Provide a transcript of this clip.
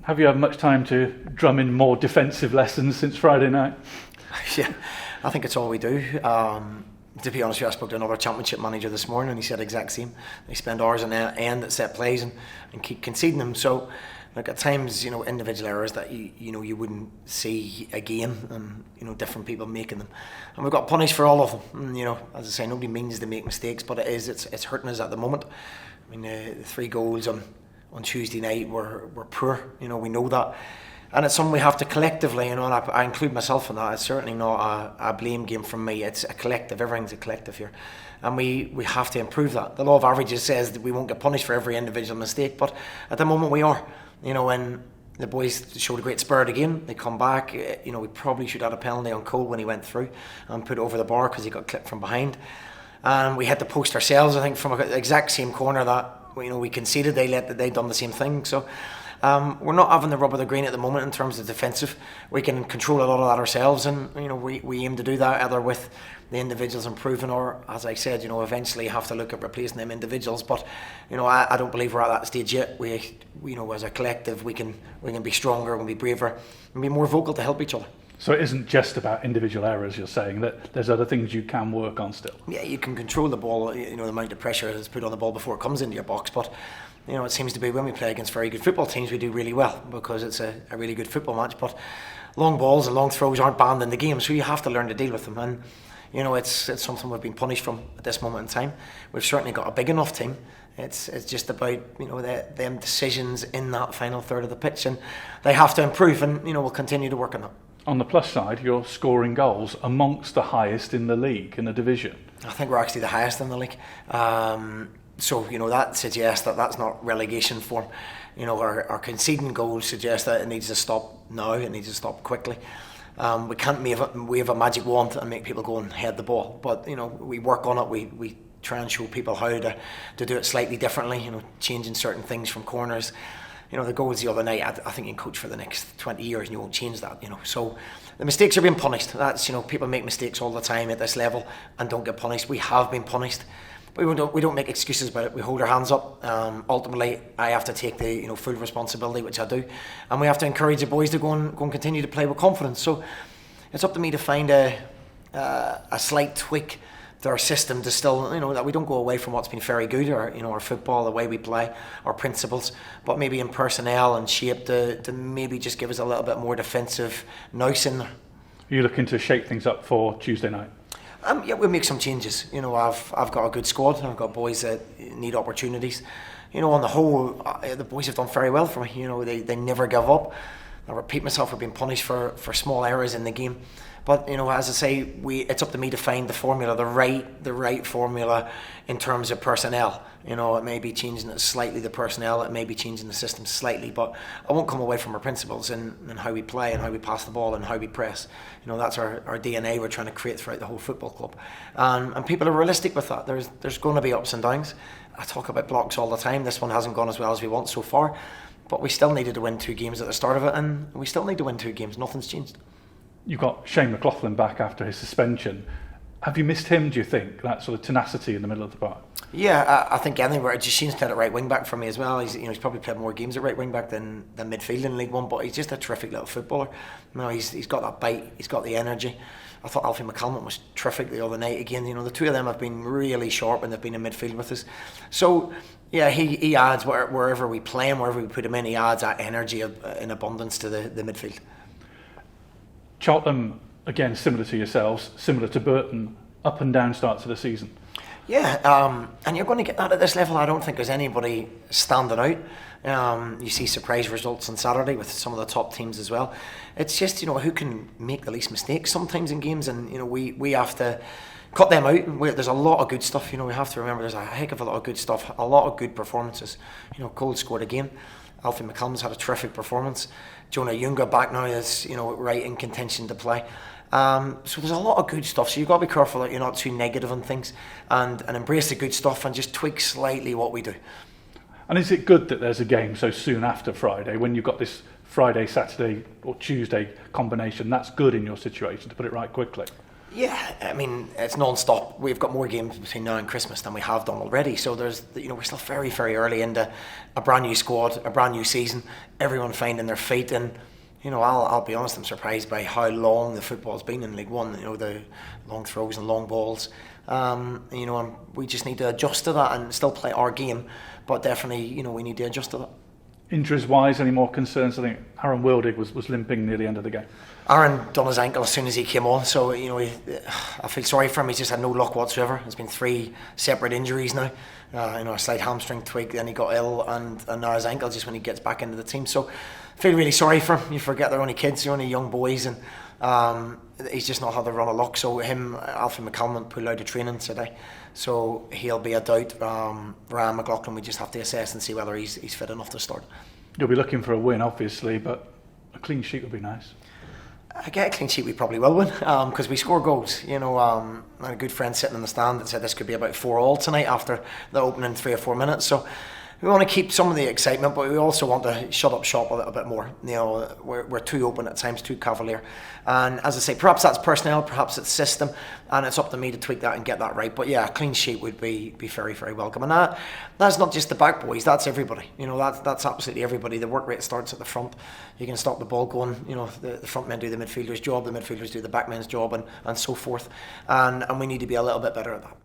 Have you had much time to drum in more defensive lessons since Friday night? Yeah, I think it's all we do. To be honest with you, I spoke to another Championship manager this morning and he said the exact same. They spend hours on end at set plays and keep conceding them. So, like at times, individual errors that you wouldn't see again, and different people making them, and we got punished for all of them. And, as I say, nobody means to make mistakes, but it's hurting us at the moment. I mean, the 3 goals on Tuesday night were poor. We know that. And it's something we have to collectively, and I include myself in that. It's certainly not a blame game from me. It's a collective. Everything's a collective here. And we have to improve that. The law of averages says that we won't get punished for every individual mistake, but at the moment we are. When the boys showed a great spirit again, they come back. We probably should have had a penalty on Cole when he went through and put it over the bar because he got clipped from behind. And we hit the post ourselves, I think, from the exact same corner that we conceded. They done the same thing. So we're not having the rub of the green at the moment in terms of defensive. We can control a lot of that ourselves, and we aim to do that either with the individuals improving, or, as I said, eventually have to look at replacing them individuals. But I don't believe we're at that stage yet. We as a collective, we can be stronger, we can be braver, and be more vocal to help each other. So it isn't just about individual errors. You're saying that there's other things you can work on still. Yeah, you can control the ball. The amount of pressure that's put on the ball before it comes into your box, but. It seems to be when we play against very good football teams, we do really well because it's a really good football match. But long balls and long throws aren't banned in the game, so you have to learn to deal with them. And it's something we've been punished from at this moment in time. We've certainly got a big enough team. It's just about them decisions in that final third of the pitch, and they have to improve. And we'll continue to work on that. On the plus side, you're scoring goals amongst the highest in the league, in the division. I think we're actually the highest in the league. So, that suggests that that's not relegation form. Our conceding goals suggest that it needs to stop now, it needs to stop quickly. We can't wave a magic wand and make people go and head the ball. But, we work on it, we try and show people how to do it slightly differently, changing certain things from corners. The goals the other night, I think you can coach for the next 20 years and you won't change that, So the mistakes are being punished. That's, people make mistakes all the time at this level and don't get punished. We have been punished. But we don't make excuses about it. We hold our hands up. Ultimately, I have to take the full responsibility, which I do, and we have to encourage the boys to go and continue to play with confidence. So it's up to me to find a slight tweak to our system to still that we don't go away from what's been very good, or our football, the way we play, our principles, but maybe in personnel and shape to maybe just give us a little bit more defensive nous in there. Are you looking to shake things up for Tuesday night? Yeah, we'll make some changes. I've got a good squad. I've got boys that need opportunities. On the whole, the boys have done very well for me. They never give up. I repeat myself, we're being punished for small errors in the game. But as I say, it's up to me to find the formula, the right formula in terms of personnel. It may be changing it slightly, the personnel. It may be changing the system slightly, but I won't come away from our principles and how we play and how we pass the ball and how we press. That's our DNA. We're trying to create throughout the whole football club, and people are realistic with that. There's going to be ups and downs. I talk about blocks all the time. This one hasn't gone as well as we want so far, but we still needed to win 2 games at the start of it, and we still need to win 2 games. Nothing's changed. You've got Shane McLaughlin back after his suspension. Have you missed him, do you think, that sort of tenacity in the middle of the park? Yeah, I think anywhere. Shane's played at right wing back for me as well. He's probably played more games at right wing back than midfield in League One, but he's just a terrific little footballer. He's got that bite, he's got the energy. I thought Alfie McCallum was terrific the other night again. The two of them have been really sharp when they've been in midfield with us. So yeah, he adds wherever we play him, wherever we put him in, he adds that energy in abundance to the midfield. Cheltenham, again, similar to yourselves, similar to Burton, up and down starts of the season. Yeah, and you're going to get that at this level. I don't think there's anybody standing out. You see surprise results on Saturday with some of the top teams as well. It's just, who can make the least mistakes sometimes in games, and, we have to cut them out. There's a lot of good stuff, we have to remember there's a heck of a lot of good stuff, a lot of good performances. Cole scored again. Alfie McCallum's had a terrific performance. Jonah Junga back now is, right in contention to play. So there's a lot of good stuff. So you've got to be careful that you're not too negative on things, and embrace the good stuff and just tweak slightly what we do. And is it good that there's a game so soon after Friday, when you've got this Friday, Saturday or Tuesday combination? That's good in your situation, to put it right quickly. Yeah, I mean, it's non-stop. We've got more games between now and Christmas than we have done already. So we're still very, very early into a brand new squad, a brand new season. Everyone finding their feet, and I'll be honest, I'm surprised by how long the football's been in League One. The long throws and long balls. And we just need to adjust to that and still play our game. But definitely, we need to adjust to that. Injuries-wise, any more concerns? I think Aaron Wildig was limping near the end of the game. Aaron done his ankle as soon as he came on, so I feel sorry for him. He's just had no luck whatsoever. There's been 3 separate injuries now. A slight hamstring tweak, then he got ill, and now his ankle just when he gets back into the team. So I feel really sorry for him. You forget they're only kids, they're only young boys, and he's just not had the run of luck. So Alfie McLaughlin pulled out of training today, so he'll be a doubt. Ryan McLaughlin, we just have to assess and see whether he's fit enough to start. You'll be looking for a win, obviously, but a clean sheet would be nice. I get a clean sheet, we probably will win, because we score goals. I had a good friend sitting in the stand that said this could be about 4-4 tonight after the opening 3 or 4 minutes. So we want to keep some of the excitement, but we also want to shut up shop a little bit more. We're too open at times, too cavalier. And as I say, perhaps that's personnel, perhaps it's system, and it's up to me to tweak that and get that right. But yeah, a clean sheet would be very, very welcome. And that's not just the back boys, that's everybody. That's absolutely everybody. The work rate starts at the front. You can stop the ball going, the front men do the midfielder's job, the midfielders do the back men's job, and so forth. And we need to be a little bit better at that.